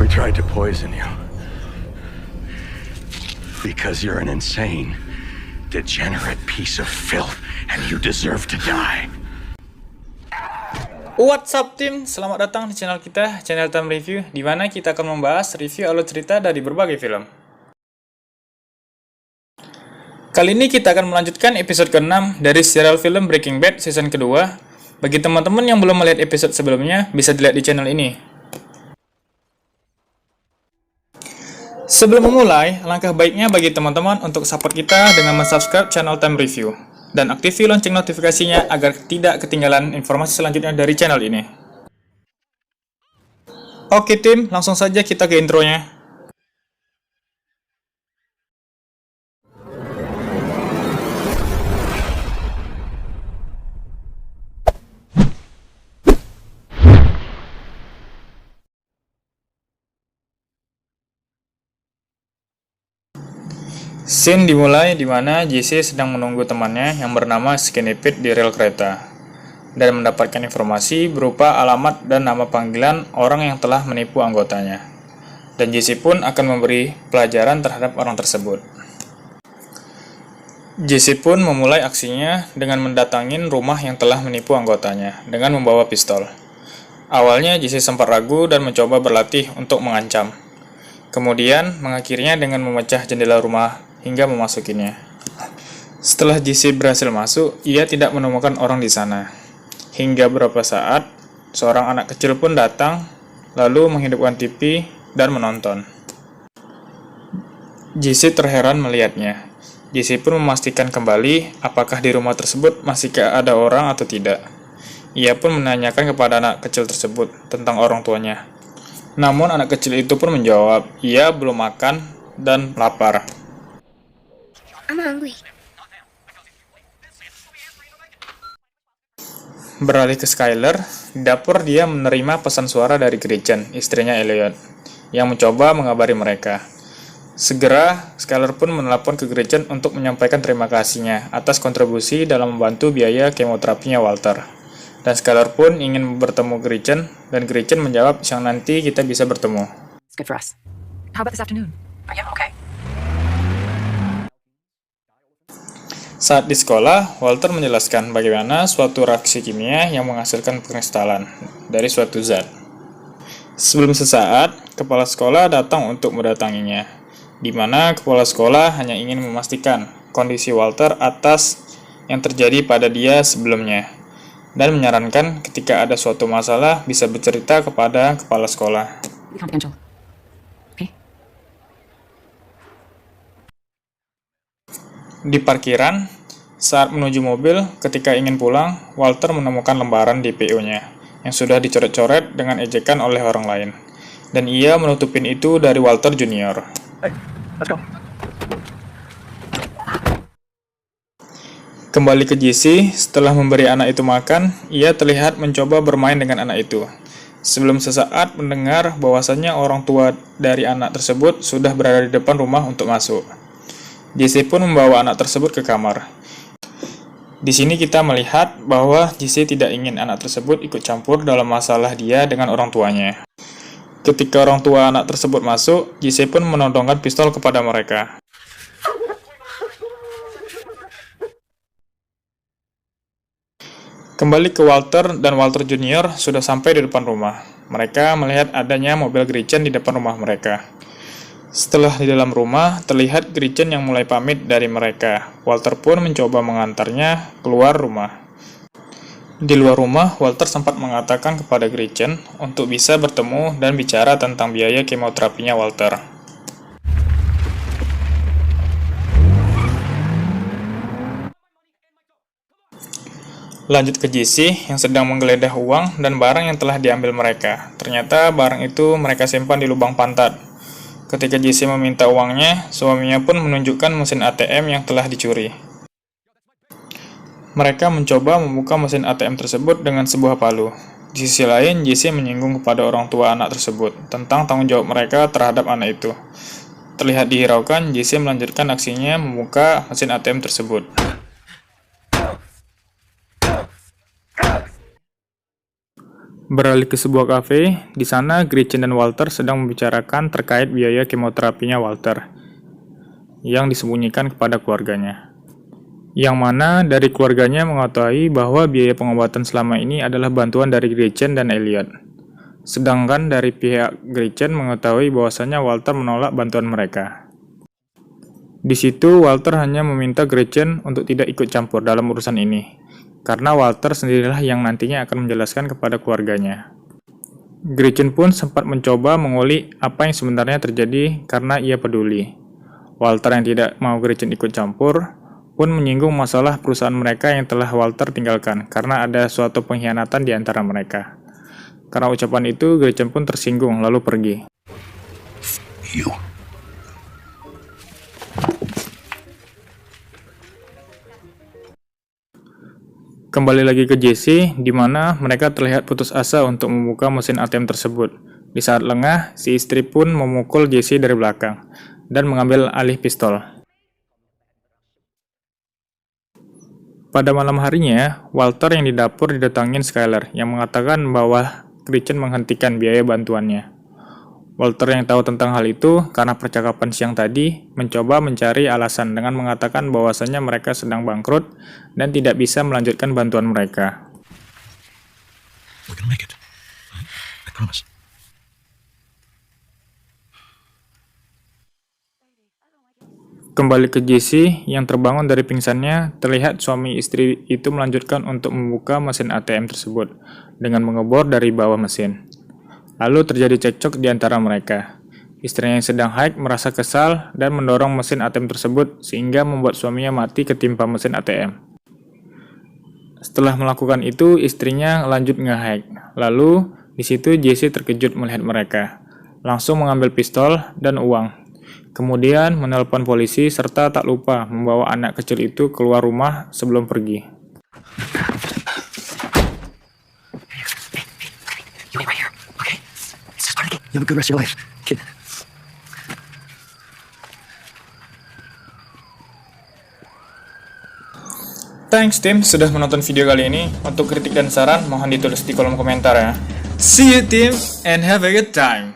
We tried to poison you. Because you're an insane, degenerate piece of filth, and you deserve to die. What's up team? Selamat datang di channel kita, Channel Time Review, di mana kita akan membahas review alur cerita dari berbagai film. Kali ini kita akan melanjutkan episode ke-6 dari serial film Breaking Bad season kedua. Bagi teman-teman yang belum melihat episode sebelumnya, bisa dilihat di channel ini. Sebelum memulai, langkah baiknya bagi teman-teman untuk support kita dengan subscribe channel Time Review dan aktifkan lonceng notifikasinya agar tidak ketinggalan informasi selanjutnya dari channel ini. Oke tim, langsung saja kita ke intronya. Scene dimulai di mana Jesse sedang menunggu temannya yang bernama Skinny Pete di rel kereta dan mendapatkan informasi berupa alamat dan nama panggilan orang yang telah menipu anggotanya. Dan Jesse pun akan memberi pelajaran terhadap orang tersebut. Jesse pun memulai aksinya dengan mendatangin rumah yang telah menipu anggotanya dengan membawa pistol. Awalnya Jesse sempat ragu dan mencoba berlatih untuk mengancam. Kemudian mengakhirinya dengan memecah jendela rumah hingga memasukinya. Setelah Jesse berhasil masuk, ia tidak menemukan orang di sana. Hingga beberapa saat, seorang anak kecil pun datang, lalu menghidupkan TV dan menonton. Jesse terheran melihatnya. Jesse pun memastikan kembali apakah di rumah tersebut masih ada orang atau tidak. Ia pun menanyakan kepada anak kecil tersebut tentang orang tuanya. Namun anak kecil itu pun menjawab, ia belum makan dan lapar. I'm hungry. Beralih ke Skyler, di dapur dia menerima pesan suara dari Gretchen, istrinya Elliot, yang mencoba mengabari mereka. Segera, Skyler pun menelpon ke Gretchen untuk menyampaikan terima kasihnya atas kontribusi dalam membantu biaya kemoterapinya Walter. Dan Skyler pun ingin bertemu Gretchen, dan Gretchen menjawab siang nanti kita bisa bertemu. It's good for us. How about this afternoon? Yeah, okay. Saat di sekolah, Walter menjelaskan bagaimana suatu reaksi kimia yang menghasilkan kristalan dari suatu zat. Sebelum sesaat, kepala sekolah datang untuk mendatanginya, di mana kepala sekolah hanya ingin memastikan kondisi Walter atas yang terjadi pada dia sebelumnya, dan menyarankan ketika ada suatu masalah bisa bercerita kepada kepala sekolah. Confidential. Okay. Di parkiran, saat menuju mobil, ketika ingin pulang, Walter menemukan lembaran DPO-nya yang sudah dicoret-coret dengan ejekan oleh orang lain. Dan ia menutupin itu dari Walter Jr. Hey, let's go. Kembali ke Jesse, setelah memberi anak itu makan, ia terlihat mencoba bermain dengan anak itu. Sebelum sesaat mendengar bahwasannya orang tua dari anak tersebut sudah berada di depan rumah untuk masuk. Jesse pun membawa anak tersebut ke kamar. Di sini kita melihat bahwa Jesse tidak ingin anak tersebut ikut campur dalam masalah dia dengan orang tuanya. Ketika orang tua anak tersebut masuk, Jesse pun menodongkan pistol kepada mereka. Kembali ke Walter dan Walter Jr. sudah sampai di depan rumah. Mereka melihat adanya mobil Gretchen di depan rumah mereka. Setelah di dalam rumah, terlihat Gretchen yang mulai pamit dari mereka. Walter pun mencoba mengantarnya keluar rumah. Di luar rumah, Walter sempat mengatakan kepada Gretchen untuk bisa bertemu dan bicara tentang biaya kemoterapinya Walter. Lanjut ke Jesse yang sedang menggeledah uang dan barang yang telah diambil mereka. Ternyata barang itu mereka simpan di lubang pantat. Ketika Jesse meminta uangnya, suaminya pun menunjukkan mesin ATM yang telah dicuri. Mereka mencoba membuka mesin ATM tersebut dengan sebuah palu. Di sisi lain, Jesse menyinggung kepada orang tua anak tersebut tentang tanggung jawab mereka terhadap anak itu. Terlihat dihiraukan, Jesse melanjutkan aksinya membuka mesin ATM tersebut. Beralih ke sebuah kafe, di sana Gretchen dan Walter sedang membicarakan terkait biaya kemoterapinya Walter yang disembunyikan kepada keluarganya. Yang mana dari keluarganya mengetahui bahwa biaya pengobatan selama ini adalah bantuan dari Gretchen dan Elliot. Sedangkan dari pihak Gretchen mengetahui bahwasanya Walter menolak bantuan mereka. Di situ Walter hanya meminta Gretchen untuk tidak ikut campur dalam urusan ini, karena Walter sendirilah yang nantinya akan menjelaskan kepada keluarganya. Gretchen pun sempat mencoba mengulik apa yang sebenarnya terjadi karena ia peduli. Walter yang tidak mau Gretchen ikut campur pun menyinggung masalah perusahaan mereka yang telah Walter tinggalkan karena ada suatu pengkhianatan di antara mereka. Karena ucapan itu, Gretchen pun tersinggung lalu pergi. You. Kembali lagi ke Jesse, di mana mereka terlihat putus asa untuk membuka mesin ATM tersebut. Di saat lengah, si istri pun memukul Jesse dari belakang dan mengambil alih pistol. Pada malam harinya, Walter yang di dapur didatangin Skyler yang mengatakan bahwa Gretchen menghentikan biaya bantuannya. Walter yang tahu tentang hal itu karena percakapan siang tadi mencoba mencari alasan dengan mengatakan bahwasannya mereka sedang bangkrut dan tidak bisa melanjutkan bantuan mereka. We're gonna make it. I promise. Kembali ke Jesse yang terbangun dari pingsannya, terlihat suami istri itu melanjutkan untuk membuka mesin ATM tersebut dengan mengebor dari bawah mesin. Lalu terjadi cekcok di antara mereka. Istrinya yang sedang haid merasa kesal dan mendorong mesin ATM tersebut sehingga membuat suaminya mati ketimpa mesin ATM. Setelah melakukan itu, istrinya lanjut nge-hack. Lalu di situ Jesse terkejut melihat mereka. Langsung mengambil pistol dan uang. Kemudian menelpon polisi serta tak lupa membawa anak kecil itu keluar rumah sebelum pergi. You wait right here, okay? It's just part of the game. You have a good rest of your life, kid. Thanks tim sudah menonton video kali ini. Untuk kritik dan saran mohon ditulis di kolom komentar ya. See you team and have a good time.